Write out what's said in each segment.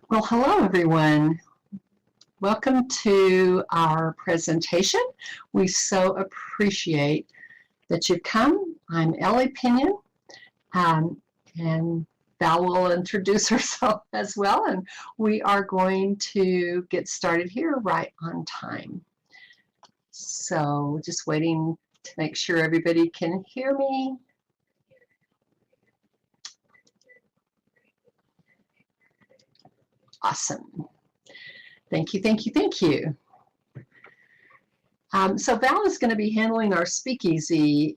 Well, hello everyone. Welcome to our presentation. We so appreciate that you've come. I'm Elli Pinion, and Val will introduce herself as well, and we are going to get started here right on time. So just waiting to make sure everybody can hear me. Awesome. Thank you, thank you, thank you. So Val is going to be handling our speakeasy.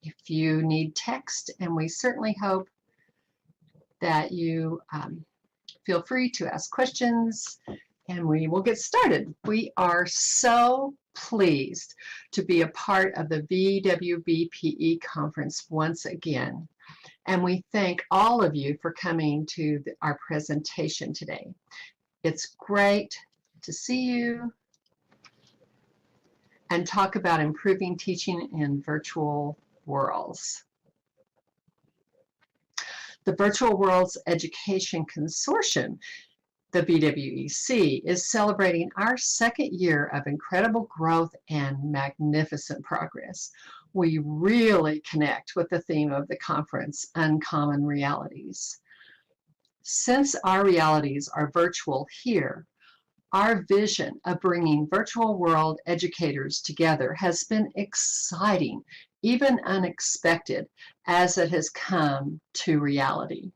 If you need text, and we certainly hope that you feel free to ask questions, and we will get started. We are so pleased to be a part of the VWBPE conference once again. And we thank all of you for coming to our presentation today. It's great to see you and talk about improving teaching in virtual worlds. The Virtual Worlds Education Consortium, the VWEC, is celebrating our second year of incredible growth and magnificent progress. We really connect with the theme of the conference, Uncommon Realities. Since our realities are virtual here, our vision of bringing virtual world educators together has been exciting, even unexpected, as it has come to reality.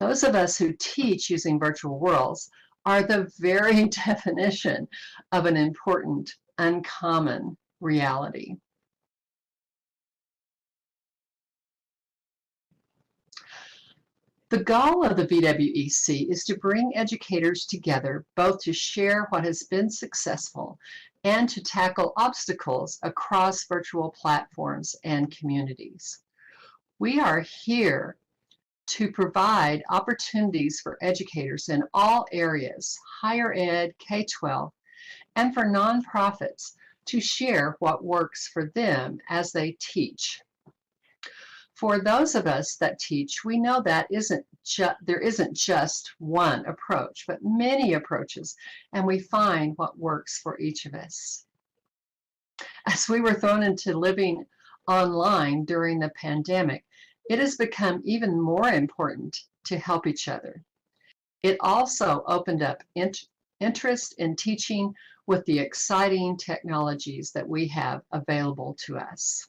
Those of us who teach using virtual worlds are the very definition of an important, uncommon reality. The goal of the VWEC is to bring educators together, both to share what has been successful and to tackle obstacles across virtual platforms and communities. We are here to provide opportunities for educators in all areas, higher ed, K-12, and for nonprofits to share what works for them as they teach. For those of us that teach, we know that there isn't just one approach, but many approaches, and we find what works for each of us. As we were thrown into living online during the pandemic, it has become even more important to help each other. It also opened up interest in teaching with the exciting technologies that we have available to us.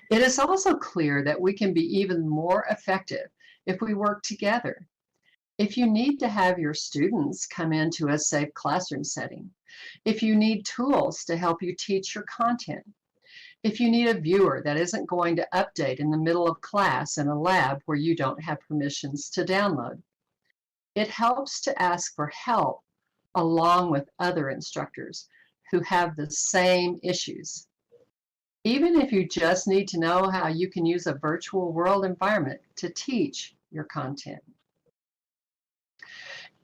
It is also clear that we can be even more effective if we work together. If you need to have your students come into a safe classroom setting, if you need tools to help you teach your content, if you need a viewer that isn't going to update in the middle of class in a lab where you don't have permissions to download, it helps to ask for help along with other instructors who have the same issues. Even if you just need to know how you can use a virtual world environment to teach your content.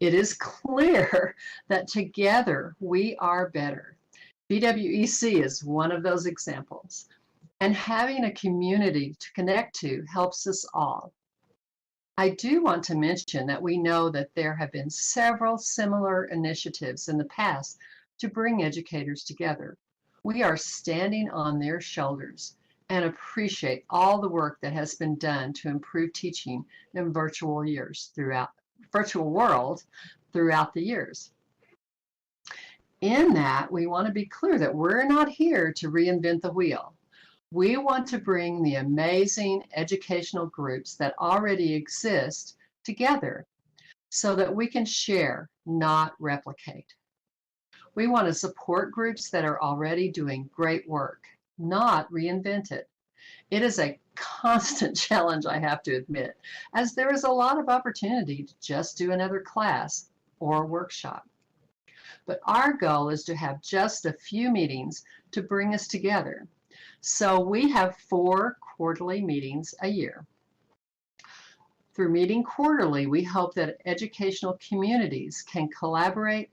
It is clear that together we are better. VWEC is one of those examples, and having a community to connect to helps us all. I do want to mention that we know that there have been several similar initiatives in the past to bring educators together. We are standing on their shoulders and appreciate all the work that has been done to improve teaching in virtual world throughout the years. In that, we want to be clear that we're not here to reinvent the wheel. We want to bring the amazing educational groups that already exist together so that we can share, not replicate. We want to support groups that are already doing great work, not reinvent it. It is a constant challenge, I have to admit, as there is a lot of opportunity to just do another class or workshop. But our goal is to have just a few meetings to bring us together. So we have 4 quarterly meetings a year. Through meeting quarterly, we hope that educational communities can collaborate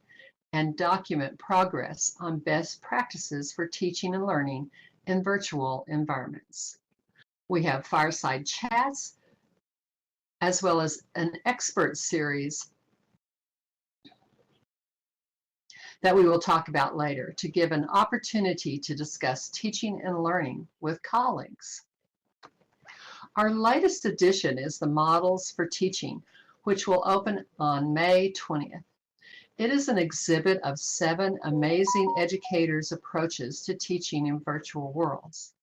and document progress on best practices for teaching and learning in virtual environments. We have fireside chats as well as an expert series that we will talk about later to give an opportunity to discuss teaching and learning with colleagues. Our latest edition is the Models for Teaching, which will open on May 20th. It is an exhibit of 7 amazing educators' approaches to teaching in virtual worlds.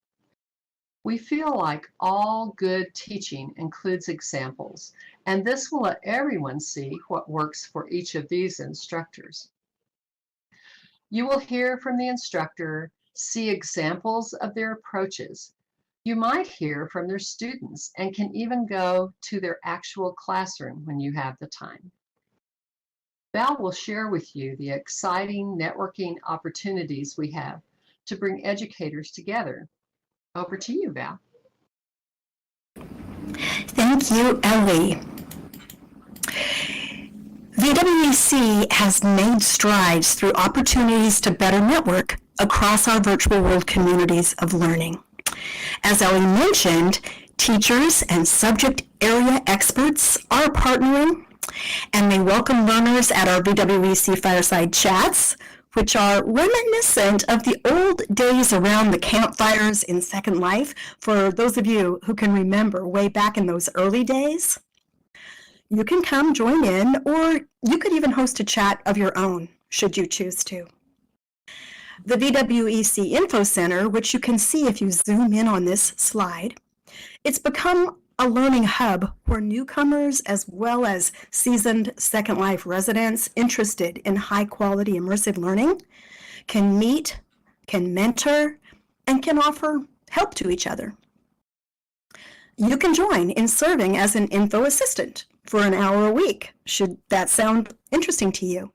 We feel like all good teaching includes examples, and this will let everyone see what works for each of these instructors. You will hear from the instructor, see examples of their approaches. You might hear from their students and can even go to their actual classroom when you have the time. Val will share with you the exciting networking opportunities we have to bring educators together. Over to you, Val. Thank you, Elli. VWBPE has made strides through opportunities to better network across our virtual world communities of learning. As Elli mentioned, teachers and subject area experts are partnering, and they welcome learners at our VWBPE Fireside Chats, which are reminiscent of the old days around the campfires in Second Life, for those of you who can remember way back in those early days. You can come join in, or you could even host a chat of your own, should you choose to. The VWBPE Info Center, which you can see if you zoom in on this slide, it's become a learning hub where newcomers as well as seasoned Second Life residents interested in high-quality immersive learning can meet, can mentor, and can offer help to each other. You can join in serving as an info assistant for an hour a week, should that sound interesting to you.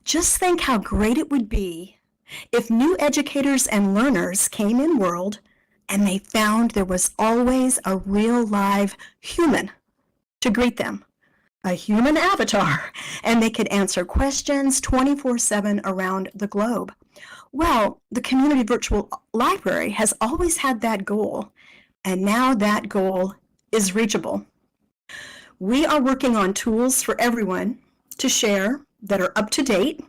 Just think how great it would be if new educators and learners came in world and they found there was always a real live human to greet them, a human avatar, and they could answer questions 24/7 around the globe. Well, the Community Virtual Library has always had that goal, and now that goal is reachable. We are working on tools for everyone to share that are up to date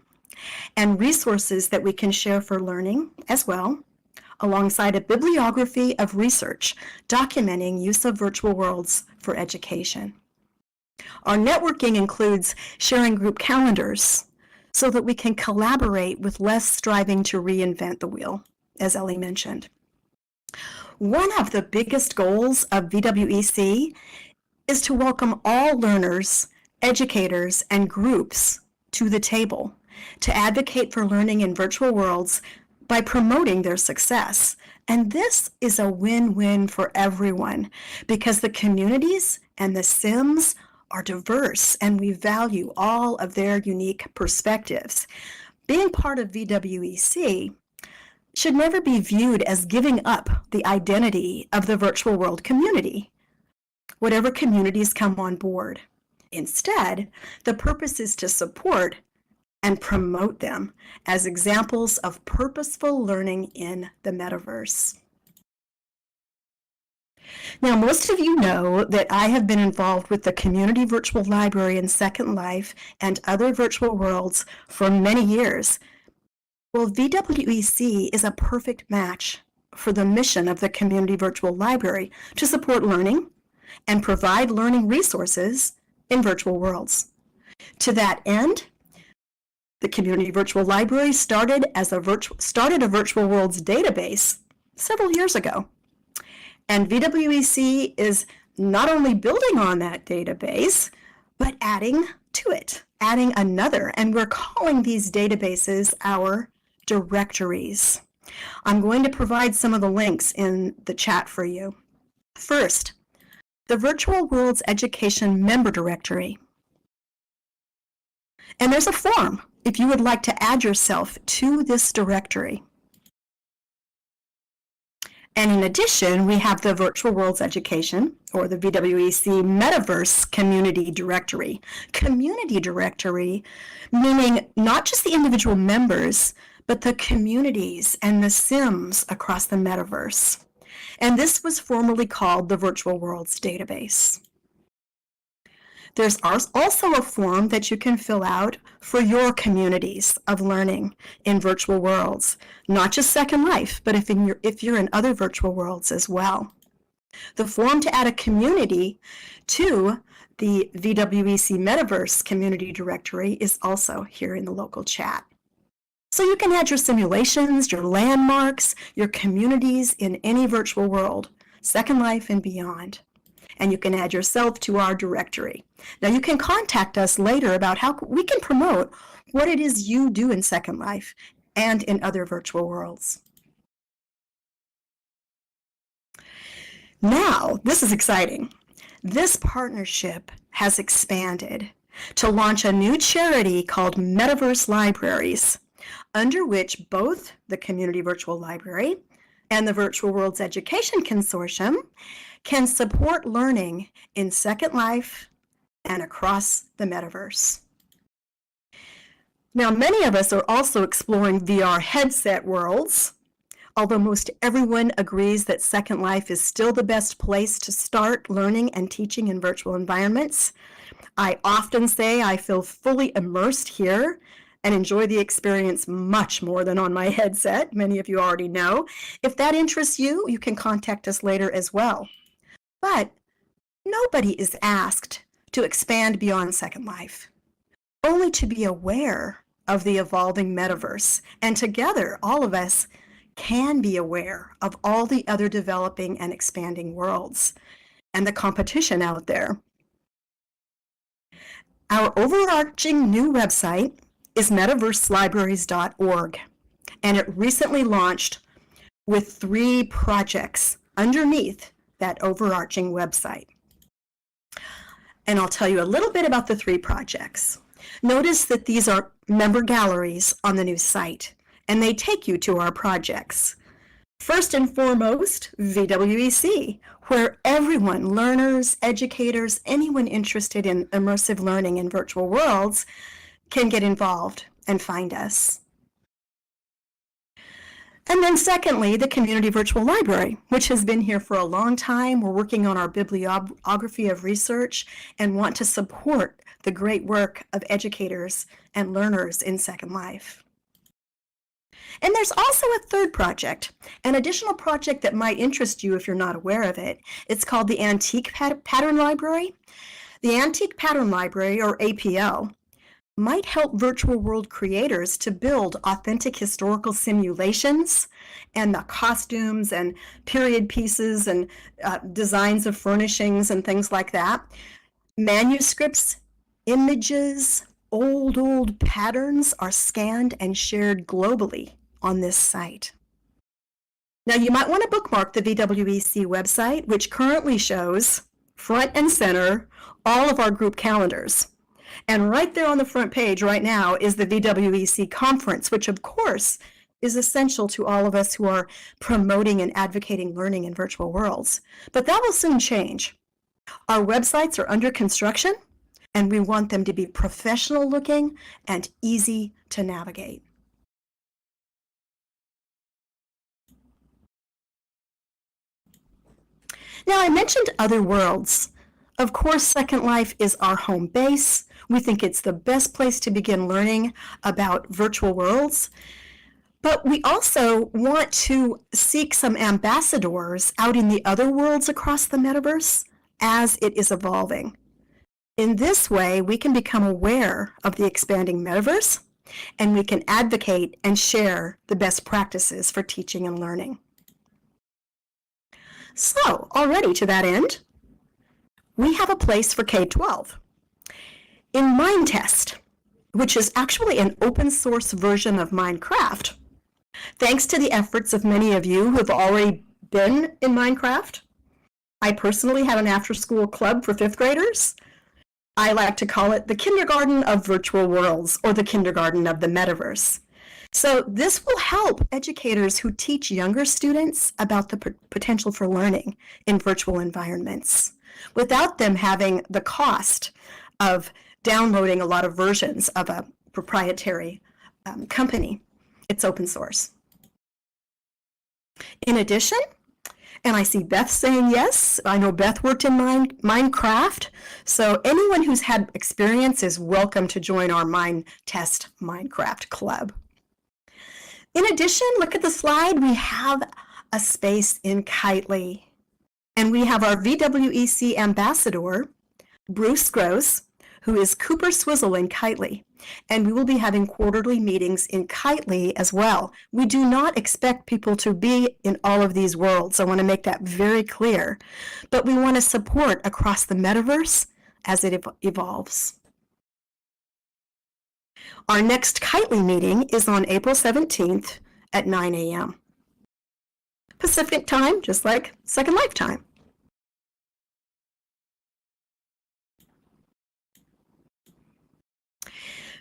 and resources that we can share for learning as well, alongside a bibliography of research documenting use of virtual worlds for education. Our networking includes sharing group calendars so that we can collaborate with less striving to reinvent the wheel, as Elli mentioned. One of the biggest goals of VWBPE is to welcome all learners, educators, and groups to the table to advocate for learning in virtual worlds by promoting their success. And this is a win-win for everyone because the communities and the sims are diverse and we value all of their unique perspectives. Being part of VWBPE should never be viewed as giving up the identity of the virtual world community, whatever communities come on board. Instead, the purpose is to support and promote them as examples of purposeful learning in the metaverse. Now, most of you know that I have been involved with the Community Virtual Library in Second Life and other virtual worlds for many years. Well, VWBPE is a perfect match for the mission of the Community Virtual Library to support learning and provide learning resources in virtual worlds. To that end, the Community Virtual Library started a virtual worlds database several years ago. And VWBPE is not only building on that database, but adding to it, adding another. And we're calling these databases our directories. I'm going to provide some of the links in the chat for you. First, the Virtual Worlds Education Member Directory. And there's a form if you would like to add yourself to this directory. And in addition, we have the Virtual Worlds Education, or the VWBPE Metaverse Community Directory. Community Directory meaning not just the individual members, but the communities and the sims across the metaverse. And this was formerly called the Virtual Worlds Database. There's also a form that you can fill out for your communities of learning in virtual worlds, not just Second Life, but if you're in other virtual worlds as well. The form to add a community to the VWBC Metaverse community directory is also here in the local chat. So you can add your simulations, your landmarks, your communities in any virtual world, Second Life and beyond. And you can add yourself to our directory. Now you can contact us later about how we can promote what it is you do in Second Life and in other virtual worlds. Now, this is exciting. This partnership has expanded to launch a new charity called Metaverse Libraries, under which both the Community Virtual Library and the Virtual Worlds Education Consortium can support learning in Second Life and across the metaverse. Now, many of us are also exploring VR headset worlds, although most everyone agrees that Second Life is still the best place to start learning and teaching in virtual environments. I often say I feel fully immersed here and enjoy the experience much more than on my headset. Many of you already know. If that interests you, you can contact us later as well. But nobody is asked to expand beyond Second Life, only to be aware of the evolving metaverse. And together, all of us can be aware of all the other developing and expanding worlds and the competition out there. Our overarching new website is metaverselibraries.org, and it recently launched with 3 projects underneath that overarching website. And I'll tell you a little bit about the 3 projects. Notice that these are member galleries on the new site, and they take you to our projects. First and foremost, VWBC, where everyone, learners, educators, anyone interested in immersive learning in virtual worlds can get involved and find us. And then secondly, the Community Virtual Library, which has been here for a long time. We're working on our bibliography of research and want to support the great work of educators and learners in Second Life. And there's also a third project, an additional project that might interest you if you're not aware of it. It's called the Antique Pattern Library. The Antique Pattern Library, or APL, might help virtual world creators to build authentic historical simulations and the costumes and period pieces and designs of furnishings and things like that. Manuscripts, images, old patterns are scanned and shared globally on this site. Now you might want to bookmark the VWBC website, which currently shows front and center all of our group calendars. And right there on the front page right now is the VWBC conference, which of course is essential to all of us who are promoting and advocating learning in virtual worlds. But that will soon change. Our websites are under construction, and we want them to be professional looking and easy to navigate. Now, I mentioned other worlds. Of course, Second Life is our home base. We think it's the best place to begin learning about virtual worlds. But we also want to seek some ambassadors out in the other worlds across the metaverse as it is evolving. In this way, we can become aware of the expanding metaverse, and we can advocate and share the best practices for teaching and learning. So, already to that end, we have a place for K-12. In Mindtest, which is actually an open source version of Minecraft, thanks to the efforts of many of you who have already been in Minecraft, I personally have an after-school club for 5th graders. I like to call it the kindergarten of virtual worlds, or the kindergarten of the metaverse. So this will help educators who teach younger students about the potential for learning in virtual environments, without them having the cost of downloading a lot of versions of a proprietary company. It's open source. In addition, And I see Beth saying yes. I know Beth worked in Minecraft. So anyone who's had experience is welcome to join our Mind Test Minecraft Club. In addition, look at the slide. We have a space in Kitely. And we have our VWEC ambassador, Bruce Gross, who is Cooper Swizzle in Kitely. And we will be having quarterly meetings in Kitely as well. We do not expect people to be in all of these worlds. I want to make that very clear. But we want to support across the metaverse as it evolves. Our next Kitely meeting is on April 17th at 9 a.m. Pacific time, just like Second Life time.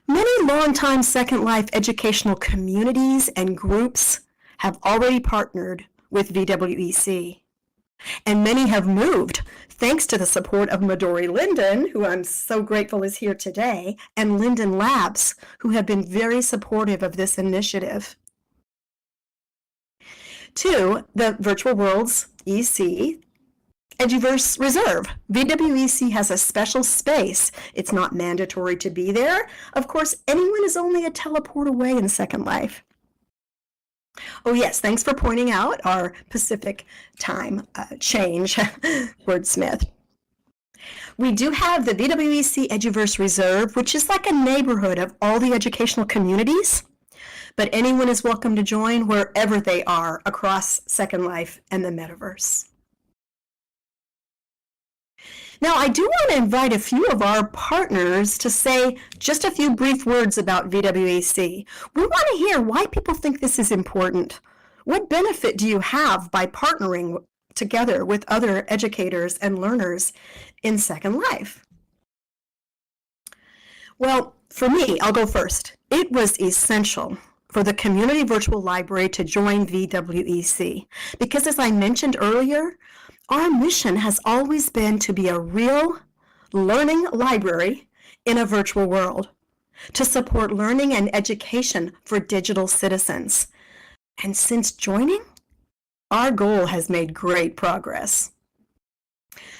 Many longtime Second Life educational communities and groups have already partnered with VWEC, and many have moved thanks to the support of Midori Linden, who I'm so grateful is here today, and Linden Labs, who have been very supportive of this initiative. 2, the Virtual Worlds EC Eduverse Reserve. VWEC has a special space. It's not mandatory to be there. Of course, anyone is only a teleport away in Second Life. Oh yes, thanks for pointing out our Pacific time change, wordsmith. We do have the VWEC Eduverse Reserve, which is like a neighborhood of all the educational communities, but anyone is welcome to join wherever they are across Second Life and the metaverse. Now, I do want to invite a few of our partners to say just a few brief words about VWEC. We want to hear why people think this is important. What benefit do you have by partnering together with other educators and learners in Second Life? Well, for me, I'll go first. It was essential for the Community Virtual Library to join VWEC because, as I mentioned earlier, our mission has always been to be a real learning library in a virtual world, to support learning and education for digital citizens. And since joining, our goal has made great progress.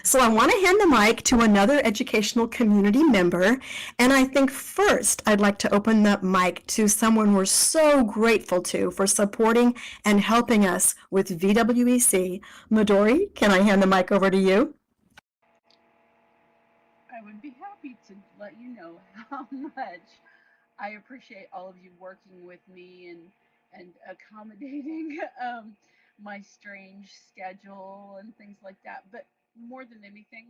So I want to hand the mic to another educational community member, and I think first I'd like to open the mic to someone we're so grateful to for supporting and helping us with VWEC. Midori, can I hand the mic over to you? I would be happy to let you know how much I appreciate all of you working with me and accommodating my strange schedule and things like that. But more than anything,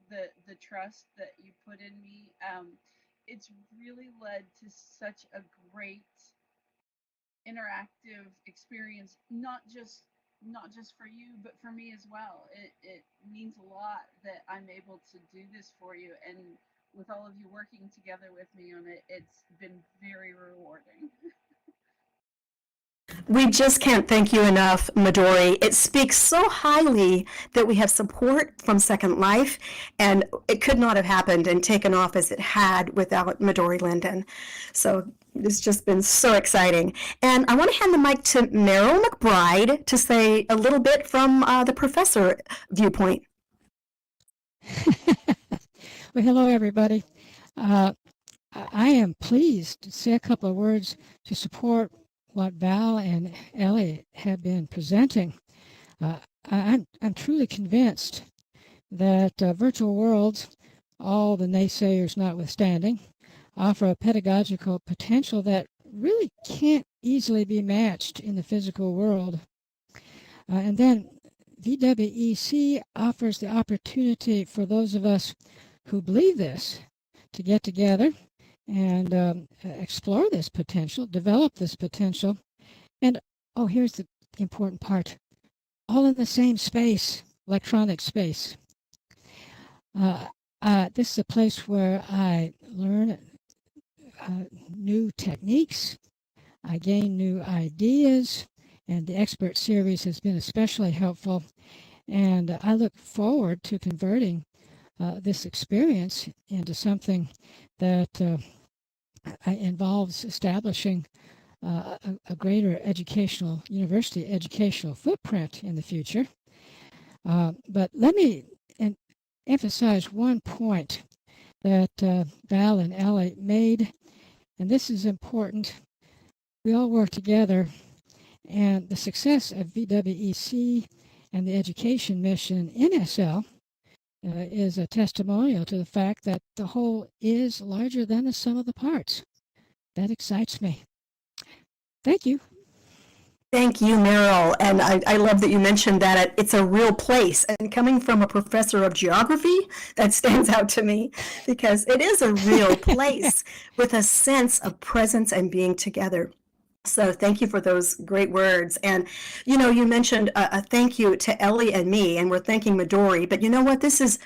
the trust that you put in me, it's really led to such a great interactive experience, not just for you, but for me as well. It means a lot that I'm able to do this for you, and with all of you working together with me on it, it's been very rewarding. We just can't thank you enough, Midori. It speaks so highly that we have support from Second Life, and it could not have happened and taken off as it had without Midori Linden. So it's just been so exciting. And I want to hand the mic to Meryl McBride to say a little bit from the professor viewpoint. Well, hello, everybody. I am pleased to say a couple of words to support what Val and Elli have been presenting. I'm truly convinced that virtual worlds, all the naysayers notwithstanding, offer a pedagogical potential that really can't easily be matched in the physical world. And then VWEC offers the opportunity for those of us who believe this to get together and explore this potential, develop this potential. And, oh, here's the important part, all in the same space, electronic space. This is a place where I learn new techniques, I gain new ideas, and the expert series has been especially helpful. And I look forward to converting this experience into something that involves establishing a greater university educational footprint in the future. But let me emphasize one point that Val and Elli made, and this is important. We all work together, and the success of VWEC and the education mission in SL is a testimonial to the fact that the whole is larger than the sum of the parts. That excites me. Thank you. Thank you, Meryl. And I love that you mentioned that it's a real place. And coming from a professor of geography, that stands out to me because it is a real place with a sense of presence and being together. So thank you for those great words. And, you know, you mentioned a thank you to Elli and me, and we're thanking Midori. But you know what? This is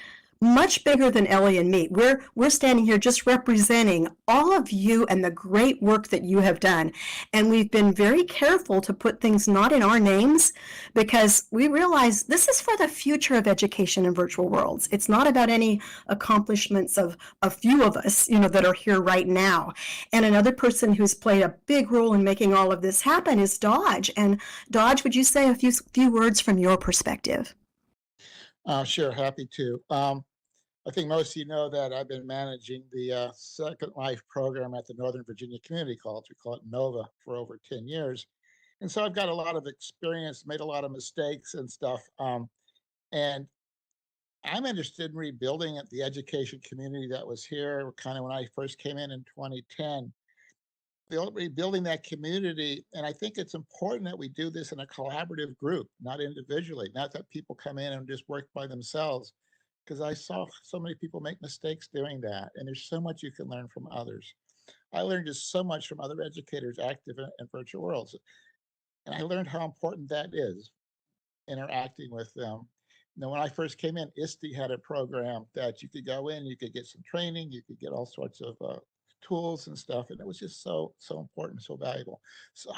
much bigger than Elli and me. We're standing here just representing all of you and the great work that you have done. And we've been very careful to put things not in our names because we realize this is for the future of education in virtual worlds. It's not about any accomplishments of a few of us, you know, that are here right now. And another person who's played a big role in making all of this happen is Dodge. And Dodge, would you say a few words from your perspective? Sure, happy to. I think most of you know that I've been managing the Second Life program at the Northern Virginia Community College. We call it NOVA for over 10 years. And so I've got a lot of experience, made a lot of mistakes and stuff. And I'm interested in rebuilding the education community that was here kind of when I first came in 2010. Rebuilding that community. And I think it's important that we do this in a collaborative group, not individually, not that people come in and just work by themselves, because I saw so many people make mistakes doing that. And there's so much you can learn from others. I learned just so much from other educators active in virtual worlds. And I learned how important that is, interacting with them. Now, when I first came in, ISTE had a program that you could go in, you could get some training, you could get all sorts of tools and stuff, and it was just so important, so valuable. So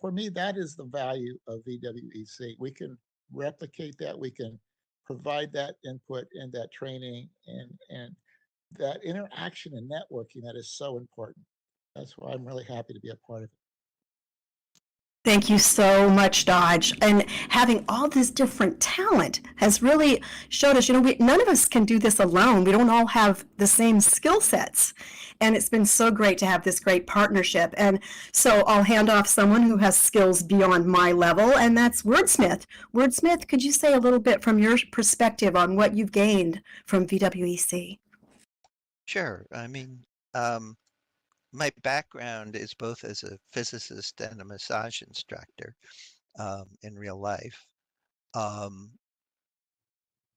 for me, that is the value of VWEC. We can replicate that, we can provide that input and that training and that interaction and networking that is so important. That's why I'm really happy to be a part of it. Thank you so much, Dodge. And having all this different talent has really showed us, you know, none of us can do this alone. We don't all have the same skill sets. And it's been so great to have this great partnership. And so I'll hand off someone who has skills beyond my level, and that's Wordsmith. Wordsmith, could you say a little bit from your perspective on what you've gained from VWEC? Sure. I mean, my background is both as a physicist and a massage instructor in real life.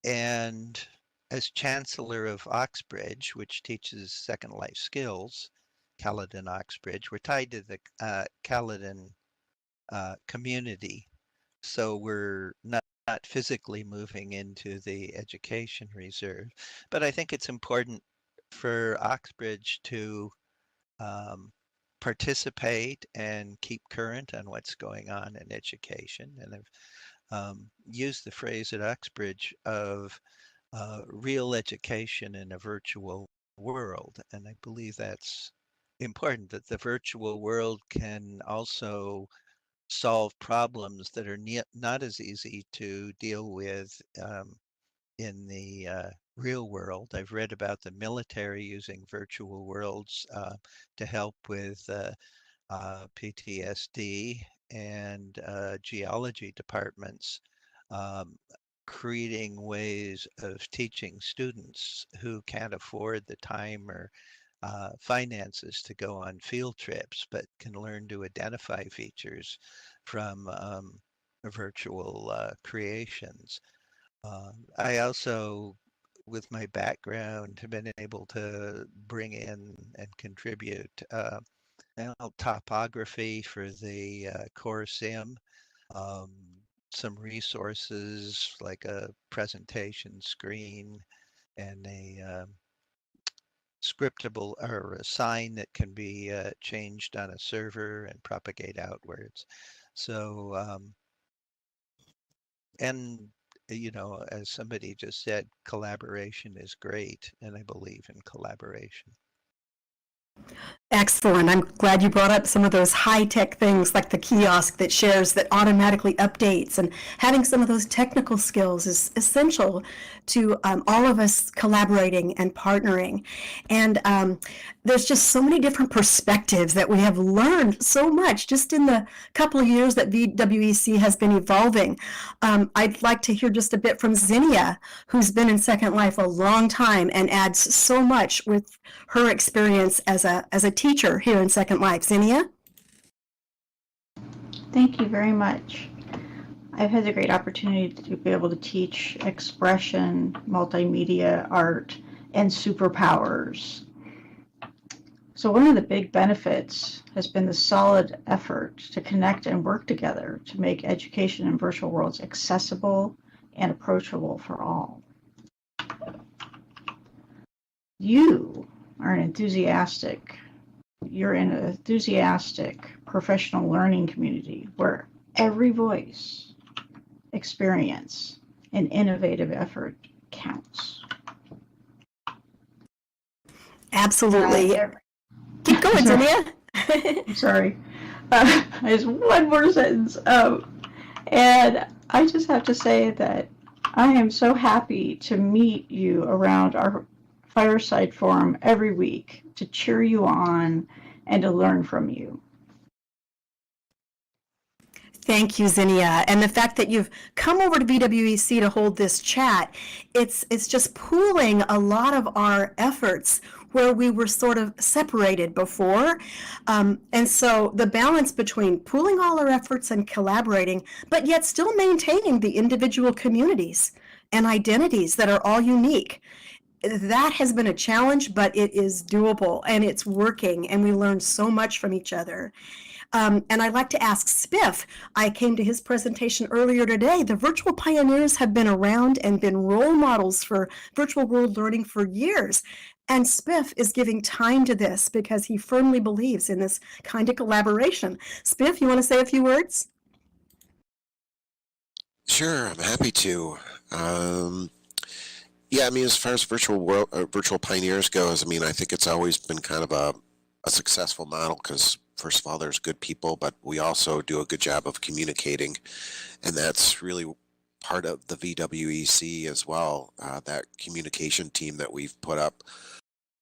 And as chancellor of Oxbridge, which teaches Second Life skills, Caledon Oxbridge, we're tied to the Caledon community. So we're not physically moving into the education reserve. But I think it's important for Oxbridge to participate and keep current on what's going on in education. And I've used the phrase at Oxbridge of real education in a virtual world. And I believe that's important, that the virtual world can also solve problems that are not as easy to deal with in the real world. I've read about the military using virtual worlds to help with PTSD and geology departments, creating ways of teaching students who can't afford the time or finances to go on field trips, but can learn to identify features from virtual creations. I also, with my background, have been able to bring in and contribute topography for the core sim, some resources like a presentation screen and a scriptable or a sign that can be changed on a server and propagate outwards. So, and you know, as somebody just said, collaboration is great, and I believe in collaboration. Excellent. I'm glad you brought up some of those high-tech things like the kiosk that shares, that automatically updates, and having some of those technical skills is essential to all of us collaborating and partnering. And there's just so many different perspectives that we have learned so much just in the couple of years that VWEC has been evolving. I'd like to hear just a bit from Zinnia, who's been in Second Life a long time and adds so much with her experience as a teacher here in Second Life. Zinnia? Thank you very much. I've had the great opportunity to be able to teach expression, multimedia, art, and superpowers. So one of the big benefits has been the solid effort to connect and work together to make education in virtual worlds accessible and approachable for all. You're in an enthusiastic professional learning community where every voice, experience, and innovative effort counts. Absolutely. Keep going, Zinnia. I'm sorry. Just one more sentence. And I just have to say that I am so happy to meet you around our fireside forum every week to cheer you on and to learn from you. Thank you, Zinnia. And the fact that you've come over to VWEC to hold this chat, it's just pooling a lot of our efforts where we were sort of separated before. And so the balance between pooling all our efforts and collaborating, but yet still maintaining the individual communities and identities that are all unique. That has been a challenge, but it is doable and it's working, and we learn so much from each other. And I'd like to ask Spiff. I came to his presentation earlier today. The virtual pioneers have been around and been role models for virtual world learning for years. And Spiff is giving time to this because he firmly believes in this kind of collaboration. Spiff, you want to say a few words? Sure, I'm happy to. Yeah, I mean, as far as virtual pioneers goes, I mean, I think it's always been kind of a successful model because, first of all, there's good people, but we also do a good job of communicating, and that's really part of the VWEC as well. That communication team that we've put up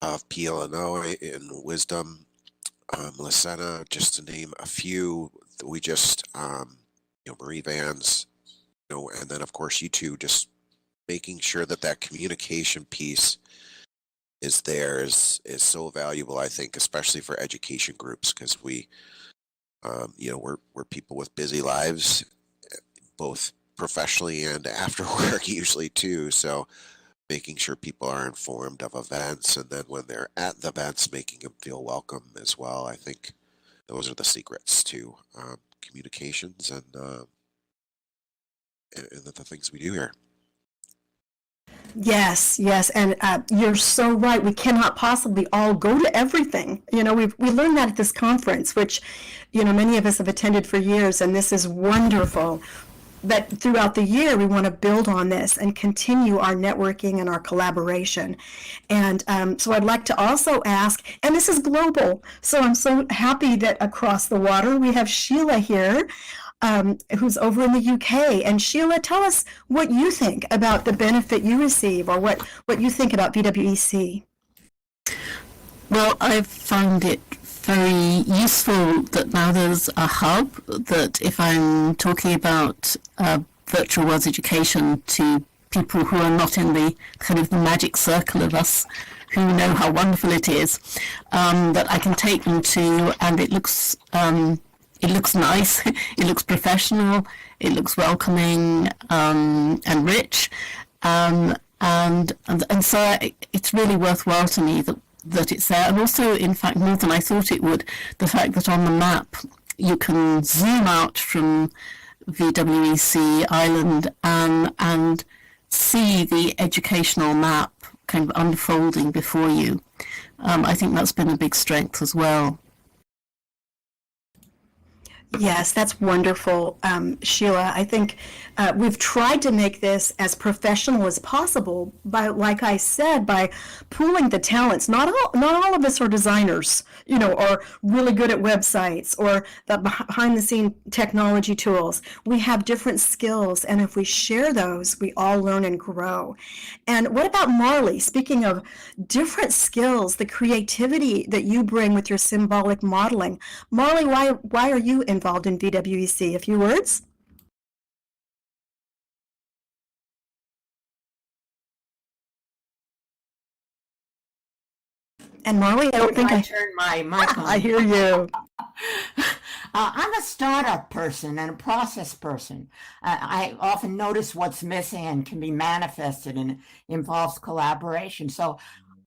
of PLNO and Wisdom, Lacena, just to name a few. We just, Marie Vans, and then of course you two, just making sure that that communication piece is there is so valuable, I think, especially for education groups, because we, we're people with busy lives, both professionally and after work usually too. So making sure people are informed of events, and then when they're at the events, making them feel welcome as well. I think those are the secrets to communications and the things we do here. Yes, and you're so right. We cannot possibly all go to everything. We learned that at this conference, which, many of us have attended for years, and this is wonderful. But throughout the year, we want to build on this and continue our networking and our collaboration. And so I'd like to also ask, and this is global, so I'm so happy that across the water we have Sheila here, who's over in the UK. And Sheila, tell us what you think about the benefit you receive, or what you think about VWEC. Well, I've found it very useful that now there's a hub that if I'm talking about virtual worlds education to people who are not in the kind of the magic circle of us who know how wonderful it is, that I can take them to, and it looks nice, it looks professional, it looks welcoming and rich, and so it's really worthwhile to me that it's there. And also, in fact, more than I thought it would, the fact that on the map you can zoom out from VWEC Island and see the educational map kind of unfolding before you. I think that's been a big strength as well. Yes, that's wonderful, Sheila. I think we've tried to make this as professional as possible by, like I said, by pooling the talents. Not all of us are designers, or really good at websites or the behind the scene technology tools. We have different skills, and if we share those, we all learn and grow. And what about Marley? Speaking of different skills, the creativity that you bring with your symbolic modeling. Marley, why are you involved in VWEC? A few words? And Marley, I don't think I turned my mic on. I hear you. I'm a startup person and a process person. I often notice what's missing and can be manifested and involves collaboration. So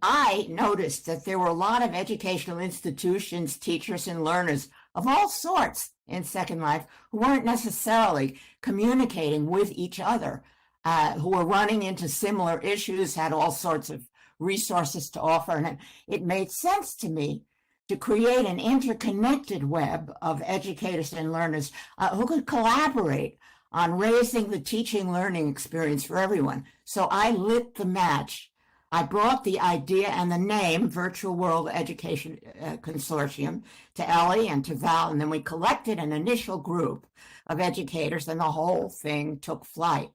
I noticed that there were a lot of educational institutions, teachers, and learners of all sorts in Second Life who weren't necessarily communicating with each other, who were running into similar issues, had all sorts of resources to offer. And it made sense to me to create an interconnected web of educators and learners who could collaborate on raising the teaching learning experience for everyone. So I lit the match. I brought the idea and the name Virtual World Education Consortium to Elli and to Val, and then we collected an initial group of educators, and the whole thing took flight.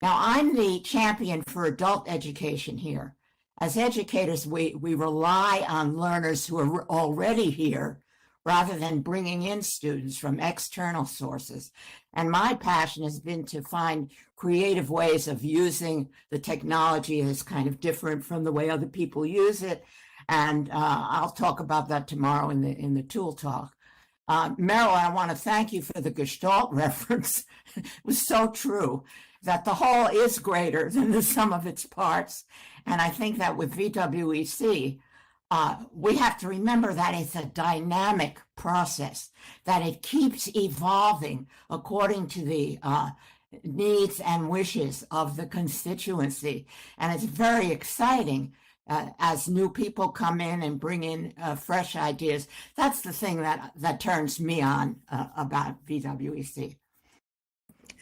Now, I'm the champion for adult education here. As educators, we rely on learners who are already here rather than bringing in students from external sources. And my passion has been to find creative ways of using the technology as kind of different from the way other people use it. And I'll talk about that tomorrow in the tool talk. Meryl, I want to thank you for the Gestalt reference. It was so true that the whole is greater than the sum of its parts. And I think that with VWEC, we have to remember that it's a dynamic process, that it keeps evolving according to the needs and wishes of the constituency. And it's very exciting as new people come in and bring in fresh ideas. That's the thing that turns me on about VWEC.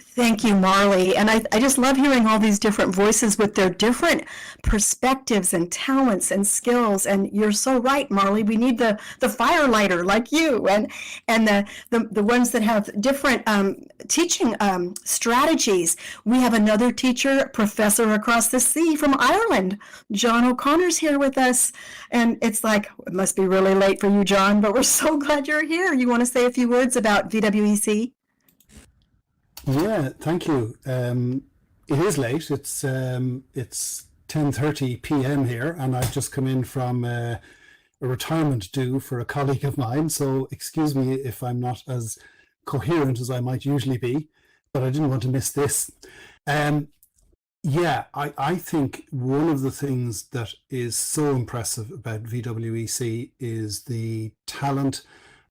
Thank you, Marley. And I just love hearing all these different voices with their different perspectives and talents and skills. And you're so right, Marley. We need the firelighter like you and the ones that have different teaching strategies. We have another teacher, professor across the sea from Ireland. John O'Connor's here with us. And it's like, it must be really late for you, John, but we're so glad you're here. You want to say a few words about VWEC? Yeah, thank you. It is late. It's 10:30 p.m. here, and I've just come in from a retirement due for a colleague of mine. So excuse me if I'm not as coherent as I might usually be, but I didn't want to miss this. Yeah, I think one of the things that is so impressive about VWEC is the talent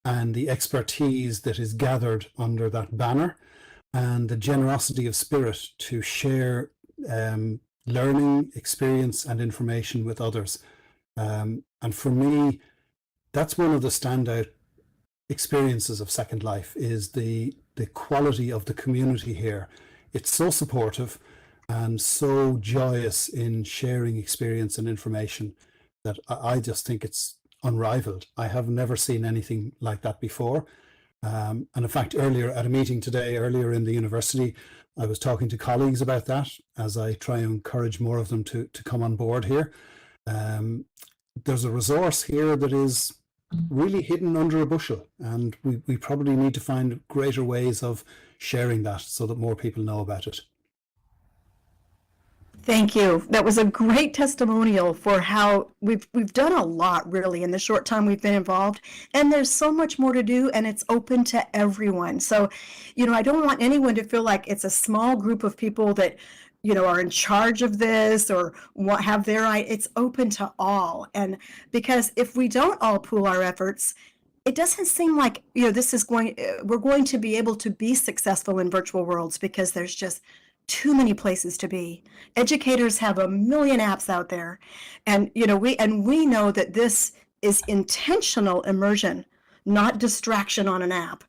and the expertise that is gathered under that banner, and the generosity of spirit to share learning, experience, and information with others. And for me, that's one of the standout experiences of Second Life, is the quality of the community here. It's so supportive and so joyous in sharing experience and information that I just think it's unrivaled. I have never seen anything like that before. And in fact, earlier at a meeting today, earlier in the university, I was talking to colleagues about that as I try and encourage more of them to come on board here. There's a resource here that is really hidden under a bushel, and we probably need to find greater ways of sharing that so that more people know about it. Thank you. That was a great testimonial for how we've done a lot really in the short time we've been involved, and there's so much more to do, and it's open to everyone. So, I don't want anyone to feel like it's a small group of people that, are in charge of this or have it's open to all. And because if we don't all pool our efforts, it doesn't seem like, we're going to be able to be successful in virtual worlds, because there's just too many places to be. Educators have a million apps out there, and we know that this is intentional immersion, not distraction on an app.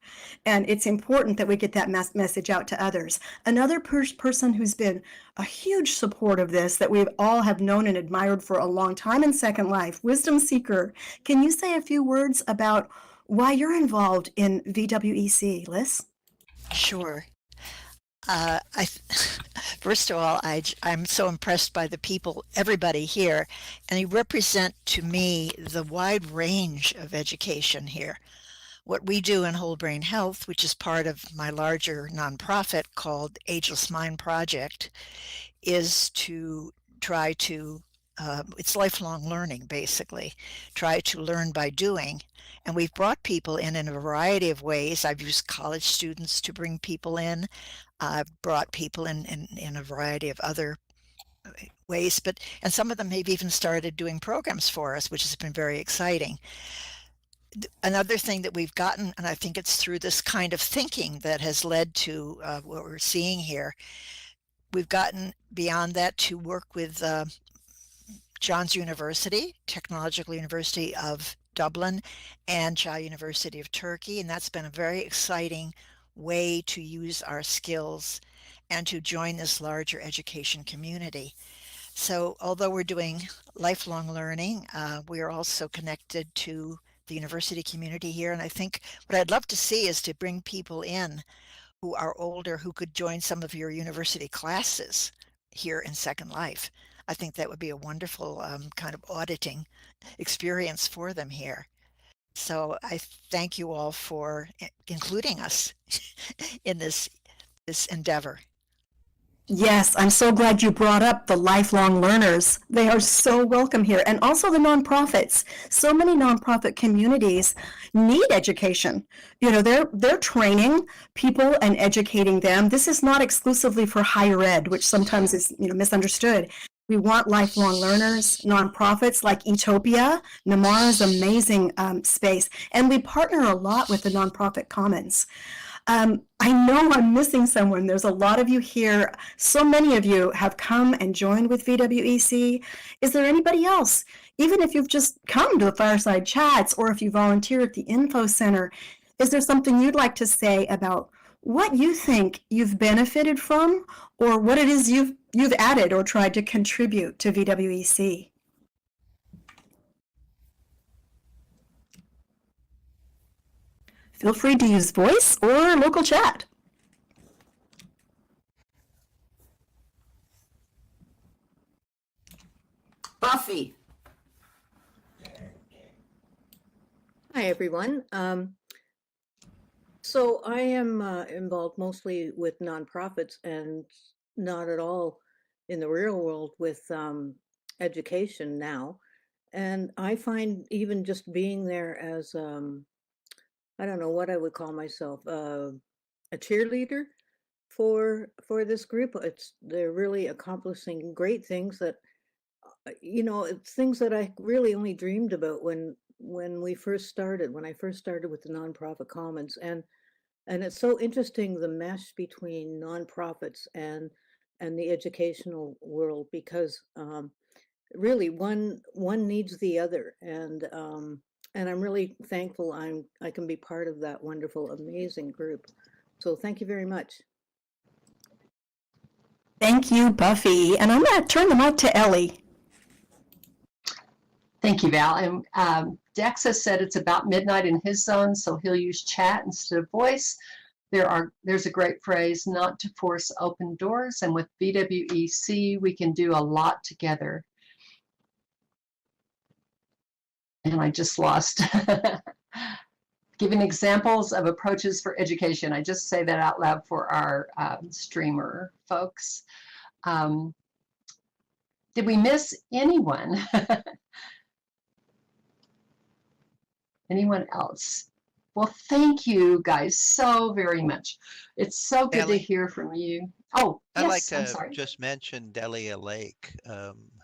And it's important that we get that message out to others. Another person who's been a huge support of this, that we all have known and admired for a long time in Second Life, Wisdom Seeker. Can you say a few words about why you're involved in VWEC, Liz? Sure. First of all, I'm so impressed by the people, everybody here, and they represent to me the wide range of education here. What we do in Whole Brain Health, which is part of my larger nonprofit called Ageless Mind Project, is to try to, it's lifelong learning basically, try to learn by doing. And we've brought people in a variety of ways. I've used college students to bring people in. I've brought people in a variety of other ways, and some of them have even started doing programs for us, which has been very exciting. Another thing that we've gotten, and I think it's through this kind of thinking that has led to what we're seeing here, we've gotten beyond that to work with John's University, Technological University of Dublin, and Chai University of Turkey, and that's been a very exciting way to use our skills and to join this larger education community. So although we're doing lifelong learning, we are also connected to the university community here. And I think what I'd love to see is to bring people in who are older, who could join some of your university classes here in Second Life. I think that would be a wonderful kind of auditing experience for them here. So I thank you all for including us in this endeavor. Yes, I'm so glad you brought up the lifelong learners. They are so welcome here. And also the nonprofits. So many nonprofit communities need education. You know, they're training people and educating them. This is not exclusively for higher ed, which sometimes is, misunderstood. We want lifelong learners, nonprofits like Etopia, Namara's amazing space. And we partner a lot with the Nonprofit Commons. I know I'm missing someone. There's a lot of you here. So many of you have come and joined with VWEC. Is there anybody else? Even if you've just come to the fireside chats or if you volunteer at the info center, is there something you'd like to say about what you think you've benefited from or what it is you've added or tried to contribute to VWEC? Feel free to use voice or local chat. Buffy. Hi, everyone. So I am involved mostly with nonprofits and not at all in the real world with education now. And I find even just being there as, I don't know what I would call myself, a cheerleader for this group. They're really accomplishing great things that, it's things that I really only dreamed about when I first started with the Nonprofit Commons. And it's so interesting, the mesh between nonprofits and the educational world, because really one needs the other. And I'm really thankful I can be part of that wonderful, amazing group. So thank you very much. Thank you, Buffy. And I'm going to turn the mic to Elli. Thank you, Val. And Dex has said it's about midnight in his zone, so he'll use chat instead of voice. There's a great phrase, not to force open doors. And with VWEC, we can do a lot together. And I just lost. Giving examples of approaches for education. I just say that out loud for our streamer folks. Did we miss anyone? Anyone else? Well, thank you guys so very much. It's so good Elli, to hear from you. Oh, I'd yes, like to I'm sorry. just mention Delia Lake,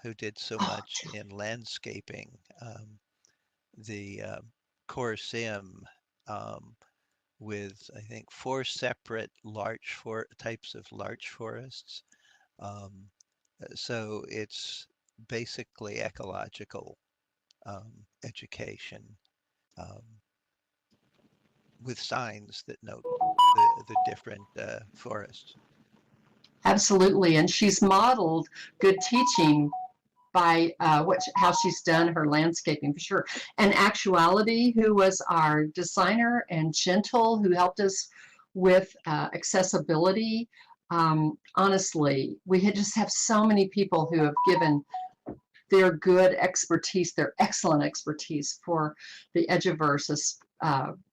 who did so much in landscaping. The Core Sim with, I think, 4 separate types of larch forests. So it's basically ecological education. with signs that note the different forests. Absolutely, and she's modeled good teaching by how she's done her landscaping for sure. And Actuality, who was our designer, and Gentle, who helped us with accessibility. Honestly, we just have so many people who have given their good expertise, their excellent expertise for the Edgeverse,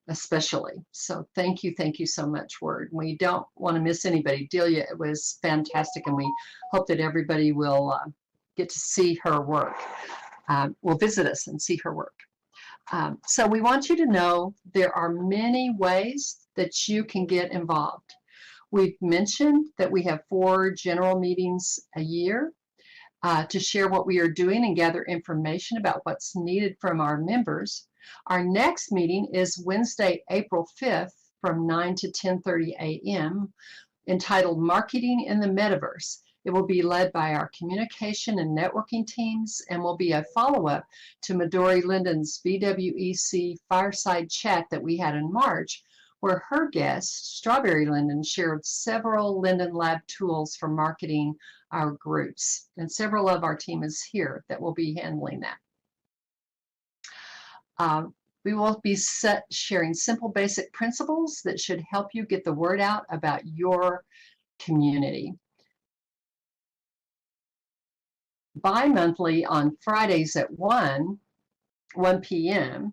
especially. So thank you so much, Word. We don't want to miss anybody. Delia, it was fantastic, and we hope that everybody will get to see her work, will visit us and see her work. So we want you to know there are many ways that you can get involved. We've mentioned that we have 4 general meetings a year to share what we are doing and gather information about what's needed from our members. Our next meeting is Wednesday, April 5th from 9 to 10:30 a.m. entitled Marketing in the Metaverse. It will be led by our communication and networking teams and will be a follow-up to Midori Linden's VWEC fireside chat that we had in March, where her guest, Strawberry Linden, shared several Linden Lab tools for marketing our groups. And several of our team is here that will be handling that. We will be sharing simple basic principles that should help you get the word out about your community. Bi-monthly on Fridays at 1 p.m.,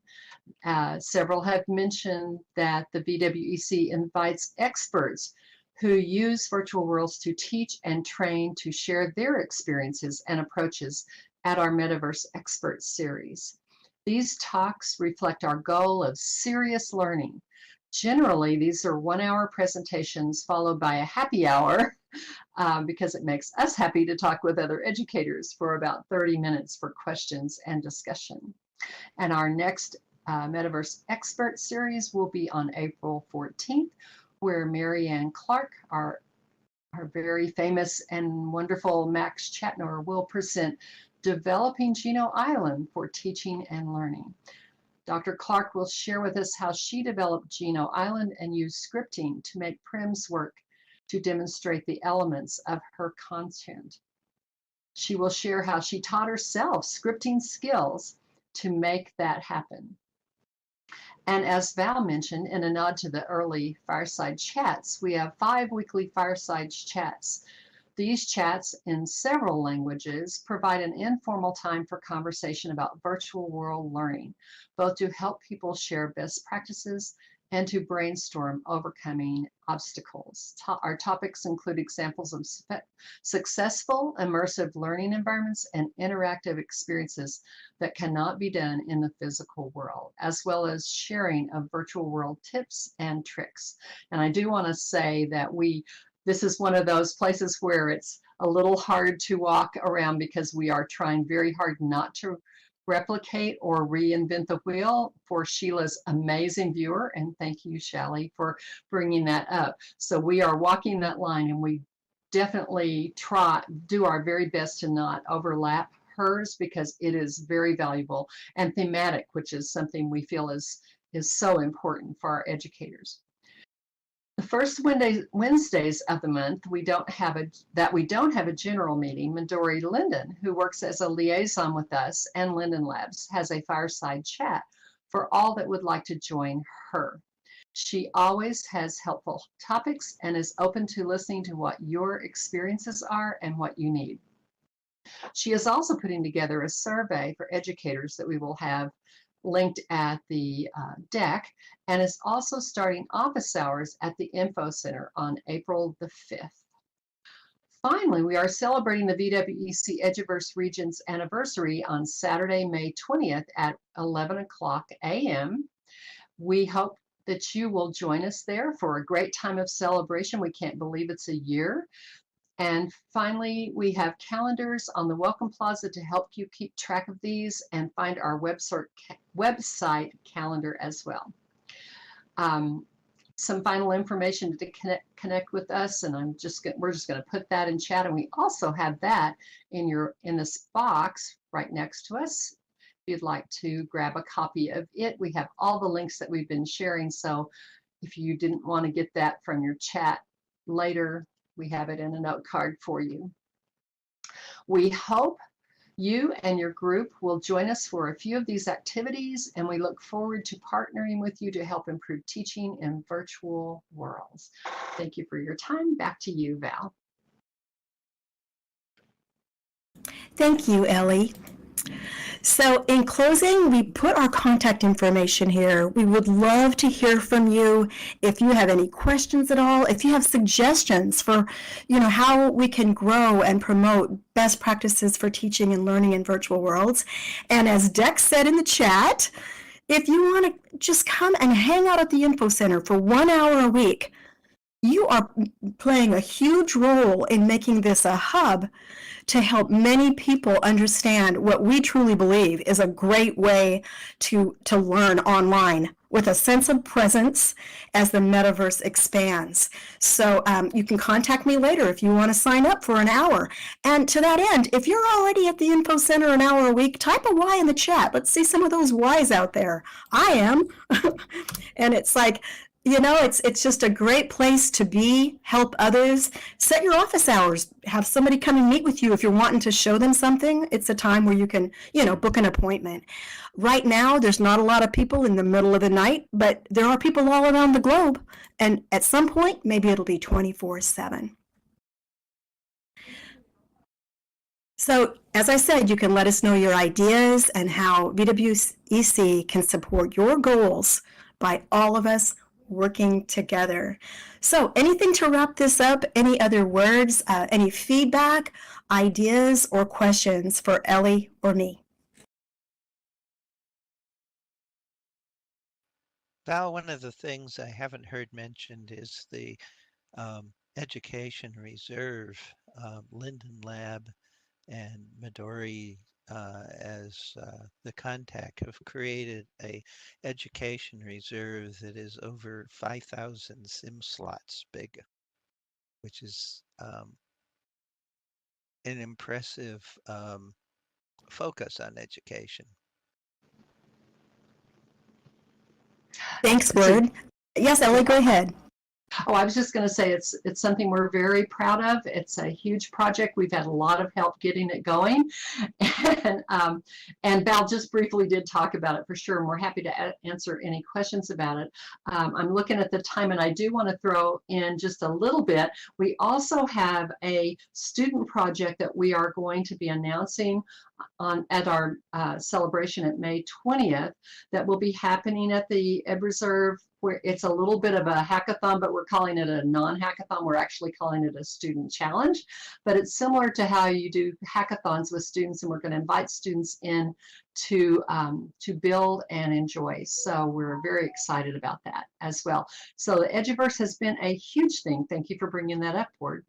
several have mentioned that the VWEC invites experts who use Virtual Worlds to teach and train to share their experiences and approaches at our Metaverse Expert Series. These talks reflect our goal of serious learning. Generally, these are 1-hour presentations followed by a happy hour because it makes us happy to talk with other educators for about 30 minutes for questions and discussion. And our next Metaverse Expert Series will be on April 14th, where Marianne Clark, our very famous and wonderful Max Chatnor, will present Developing Geno Island for Teaching and Learning. Dr. Clark will share with us how she developed Geno Island and used scripting to make Prim's work to demonstrate the elements of her content. She will share how she taught herself scripting skills to make that happen. And as Val mentioned, in a nod to the early fireside chats, we have 5 weekly fireside chats. These chats in several languages provide an informal time for conversation about virtual world learning, both to help people share best practices and to brainstorm overcoming obstacles. Our topics include examples of successful immersive learning environments and interactive experiences that cannot be done in the physical world, as well as sharing of virtual world tips and tricks. And I do want to say that this is one of those places where it's a little hard to walk around because we are trying very hard not to replicate or reinvent the wheel for Sheila's amazing viewer. And thank you, Shally, for bringing that up. So we are walking that line, and we definitely do our very best to not overlap hers because it is very valuable and thematic, which is something we feel is so important for our educators. The first Wednesdays of the month, we don't have a general meeting. Midori Linden, who works as a liaison with us and Linden Labs, has a fireside chat for all that would like to join her. She always has helpful topics and is open to listening to what your experiences are and what you need. She is also putting together a survey for educators that we will have linked at the deck, and is also starting office hours at the Info Center on April the 5th. Finally, we are celebrating the VWEC Edgeverse Region's anniversary on Saturday, May 20th at 11 o'clock a.m. We hope that you will join us there for a great time of celebration. We can't believe it's a year. And finally, we have calendars on the Welcome Plaza to help you keep track of these and find our website calendar as well. Some final information to connect with us, and we're just going to put that in chat, and we also have that in this box right next to us. you'd like to grab a copy of it. We have all the links that we've been sharing, so if you didn't want to get that from your chat later, we have it in a note card for you. We hope you and your group will join us for a few of these activities, and we look forward to partnering with you to help improve teaching in virtual worlds. Thank you for your time. Back to you, Val. Thank you, Elli. So in closing, we put our contact information here. We would love to hear from you if you have any questions at all, if you have suggestions for, how we can grow and promote best practices for teaching and learning in virtual worlds. And as Dex said in the chat, if you want to just come and hang out at the Info Center for 1 hour a week, you are playing a huge role in making this a hub to help many people understand what we truly believe is a great way to learn online with a sense of presence as the metaverse expands. So you can contact me later if you want to sign up for an hour. And to that end, if you're already at the Info Center an hour a week, type a Y in the chat. Let's see some of those Ys out there. I am. And it's like, it's just a great place to be, help others, set your office hours, have somebody come and meet with you if you're wanting to show them something. It's a time where you can, book an appointment. Right now, there's not a lot of people in the middle of the night, but there are people all around the globe. And at some point, maybe it'll be 24/7. So, as I said, you can let us know your ideas and how VWEC can support your goals by all of us working together. So anything to wrap this up? Any other words, any feedback, ideas, or questions for Elli or me? Val, one of the things I haven't heard mentioned is the Education Reserve. Linden Lab and Midori as the contact have created a education reserve that is over 5,000 sim slots big, which is an impressive focus on education. Thanks, Word. Yes, Elli, go ahead. Oh, I was just going to say it's something we're very proud of. It's a huge project. We've had a lot of help getting it going, and Val just briefly did talk about it for sure, and we're happy to answer any questions about it. I'm looking at the time, and I do want to throw in just a little bit. We also have a student project that we are going to be announcing at our celebration at May 20th that will be happening at the Ed Reserve, where it's a little bit of a hackathon, but we're calling it a non-hackathon. We're actually calling it a student challenge, but it's similar to how you do hackathons with students, and we're going to invite students in to build and enjoy. So we're very excited about that as well. So the Eduverse has been a huge thing. Thank you for bringing that up, Ward.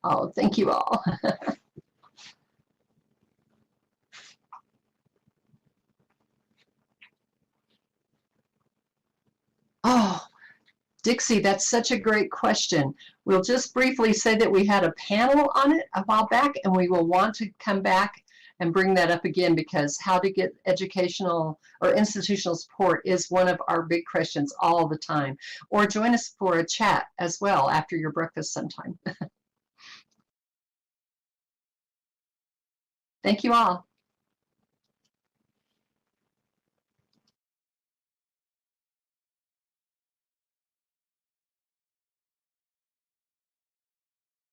Oh, thank you all. Oh, Dixie, that's such a great question. We'll just briefly say that we had a panel on it a while back, and we will want to come back and bring that up again, because how to get educational or institutional support is one of our big questions all the time. Or join us for a chat as well after your breakfast sometime. Thank you all.